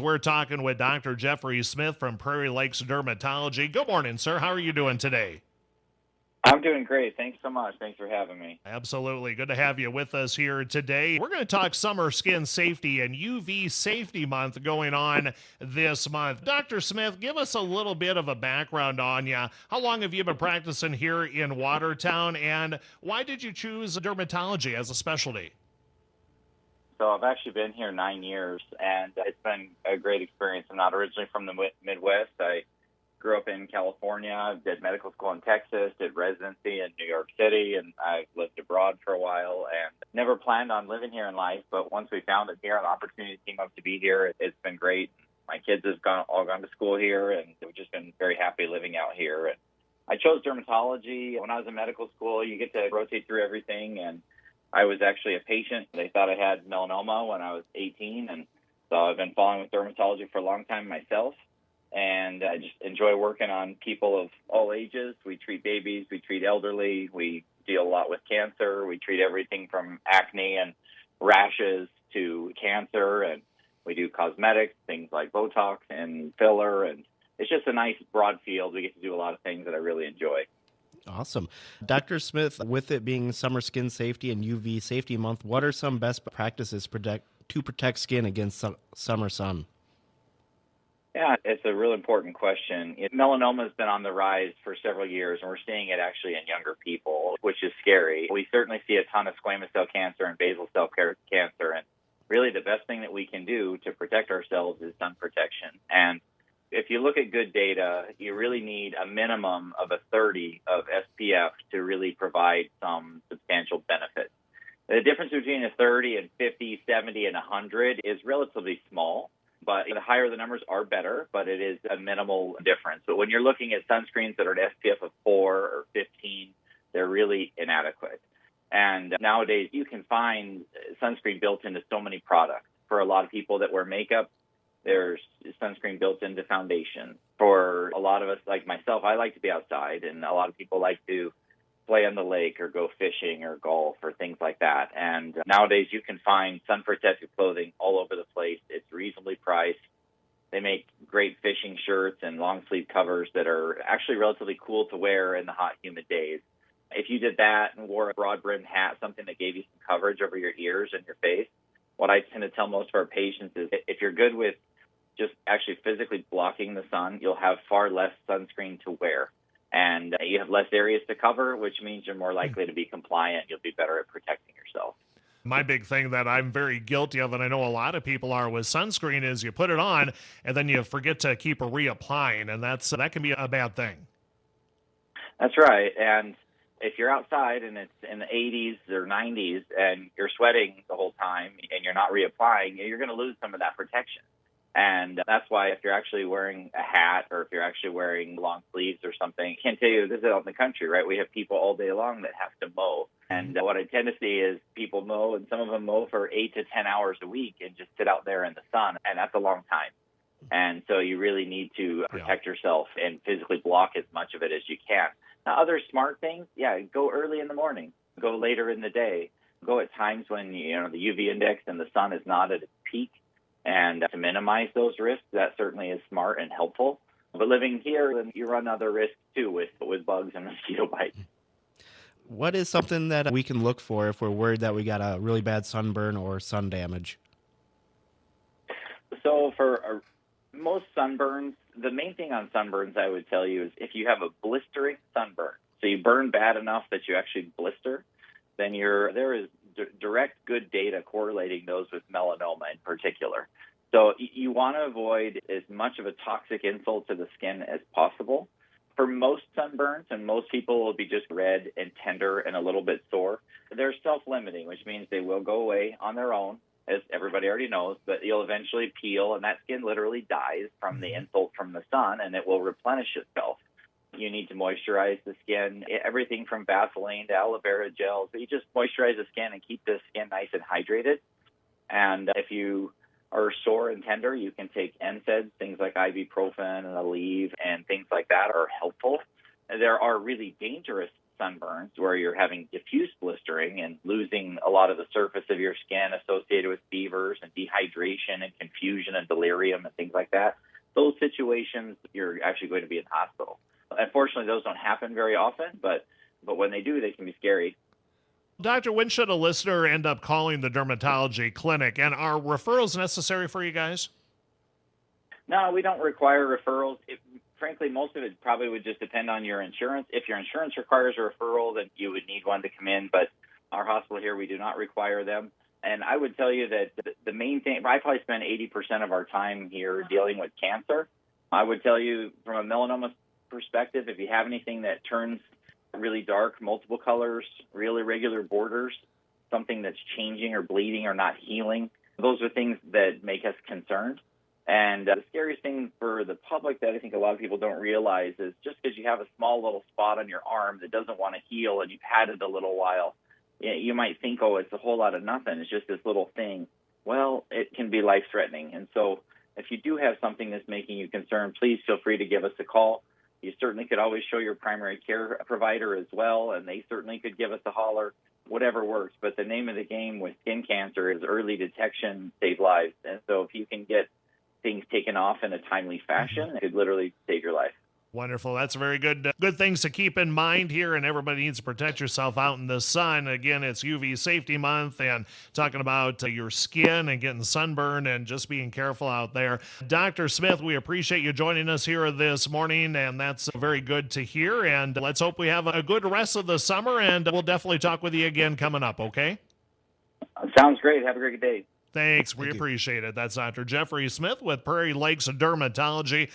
We're talking with Dr. Jeffrey Smith from Prairie Lakes Dermatology. Good morning, sir. How are you doing today? I'm doing great. Thanks so much. Thanks for having me. Absolutely. Good to have you with us here today. We're going to talk summer skin safety and UV safety month going on this month. Dr. Smith, give us a little bit of a background on you. How long have you been practicing here in Watertown, and why did you choose dermatology as a specialty? So I've actually been here 9 years, and it's been a great experience. I'm not originally from the Midwest. I grew up in California, did medical school in Texas, did residency in New York City, and I've lived abroad for a while and never planned on living here in life. But once we found it here, an opportunity came up to be here. It's been great. My kids have all gone to school here, and we've just been very happy living out here. And I chose dermatology. When I was in medical school, you get to rotate through everything, and I was actually a patient. They thought I had melanoma when I was 18, and so I've been following with dermatology for a long time myself. And I just enjoy working on people of all ages. We treat babies, we treat elderly, we deal a lot with cancer. We treat everything from acne and rashes to cancer, and we do cosmetics, things like Botox and filler, and it's just a nice broad field. We get to do a lot of things that I really enjoy. Awesome. Dr. Smith, with it being Summer Skin Safety and UV Safety Month, what are some best practices to protect skin against summer sun? Yeah, it's a real important question. Melanoma has been on the rise for several years, and we're seeing it actually in younger people, which is scary. We certainly see a ton of squamous cell cancer and basal cell cancer, and really the best thing that we can do to protect ourselves is sun protection. And if you look at good data, you really need a minimum of a 30 of SPF to really provide some substantial benefit. The difference between a 30 and 50, 70, and 100 is relatively small. But the higher the numbers are better, but it is a minimal difference. But when you're looking at sunscreens that are an SPF of 4 or 15, they're really inadequate. And nowadays, you can find sunscreen built into so many products. For a lot of people that wear makeup, there's sunscreen built into foundation. For a lot of us, like myself, I like to be outside, and a lot of people like to play on the lake or go fishing or golf or things like that. And nowadays you can find sun protective clothing all over the place. It's reasonably priced. They make great fishing shirts and long sleeve covers that are actually relatively cool to wear in the hot, humid days. If you did that and wore a broad brimmed hat, something that gave you some coverage over your ears and your face, what I tend to tell most of our patients is if you're good with just actually physically blocking the sun, you'll have far less sunscreen to wear. And you have less areas to cover, which means you're more likely to be compliant. You'll be better at protecting yourself. My big thing that I'm very guilty of, and I know a lot of people are with sunscreen, is you put it on and then you forget to keep reapplying, and that can be a bad thing. That's right. And if you're outside and it's in the 80s or 90s and you're sweating the whole time and you're not reapplying, you're going to lose some of that protection. And that's why if you're actually wearing a hat or if you're actually wearing long sleeves or something, I can't tell you, this is out in the country, right? We have people all day long that have to mow. And what I tend to see is people mow, and some of them mow for 8 to 10 hours a week and just sit out there in the sun. And that's a long time. And so you really need to protect yourself and physically block as much of it as you can. Now, other smart things, go early in the morning, go later in the day, go at times when the UV index and the sun is not at its peak. And to minimize those risks, that certainly is smart and helpful. But living here, then you run other risks too with bugs and mosquito bites. What is something that we can look for if we're worried that we got a really bad sunburn or sun damage? So for most sunburns, the main thing on sunburns I would tell you is if you have a blistering sunburn, so you burn bad enough that you actually blister, then there is direct good data correlating those with melanoma in particular. So you want to avoid as much of a toxic insult to the skin as possible. For most sunburns, and most people will be just red and tender and a little bit sore, they're self-limiting, which means they will go away on their own, as everybody already knows, but you'll eventually peel, and that skin literally dies from the insult from the sun, and it will replenish itself. You need to moisturize the skin, everything from Vaseline to aloe vera gel. So you just moisturize the skin and keep the skin nice and hydrated. And if you are sore and tender, you can take NSAIDs, things like ibuprofen and Aleve and things like that are helpful. There are really dangerous sunburns, where you're having diffuse blistering and losing a lot of the surface of your skin associated with fevers and dehydration and confusion and delirium and things like that, those situations, you're actually going to be in the hospital. Unfortunately, those don't happen very often, but when they do, they can be scary. Doctor, when should a listener end up calling the dermatology clinic? And are referrals necessary for you guys? No, we don't require referrals. Frankly, most of it probably would just depend on your insurance. If your insurance requires a referral, then you would need one to come in. But our hospital here, we do not require them. And I would tell you that the main thing, I probably spend 80% of our time here dealing with cancer. I would tell you from a melanoma perspective, if you have anything that turns really dark, multiple colors, real irregular borders, something that's changing or bleeding or not healing, those are things that make us concerned. And the scariest thing for the public that I think a lot of people don't realize is just because you have a small little spot on your arm that doesn't want to heal and you've had it a little while, you might think, oh, it's a whole lot of nothing. It's just this little thing. Well, it can be life-threatening. And so if you do have something that's making you concerned, please feel free to give us a call. You certainly could always show your primary care provider as well, and they certainly could give us a holler, whatever works. But the name of the game with skin cancer is early detection saves lives. And so if you can get things taken off in a timely fashion, it could literally save your life. Wonderful. That's very good. Good things to keep in mind here, and everybody needs to protect yourself out in the sun. Again, it's UV Safety Month, and talking about your skin and getting sunburned and just being careful out there. Dr. Smith, we appreciate you joining us here this morning, and that's very good to hear. And let's hope we have a good rest of the summer, and we'll definitely talk with you again coming up, okay? Sounds great. Have a great day. Thanks. We appreciate it. That's Dr. Jeffrey Smith with Prairie Lakes Dermatology.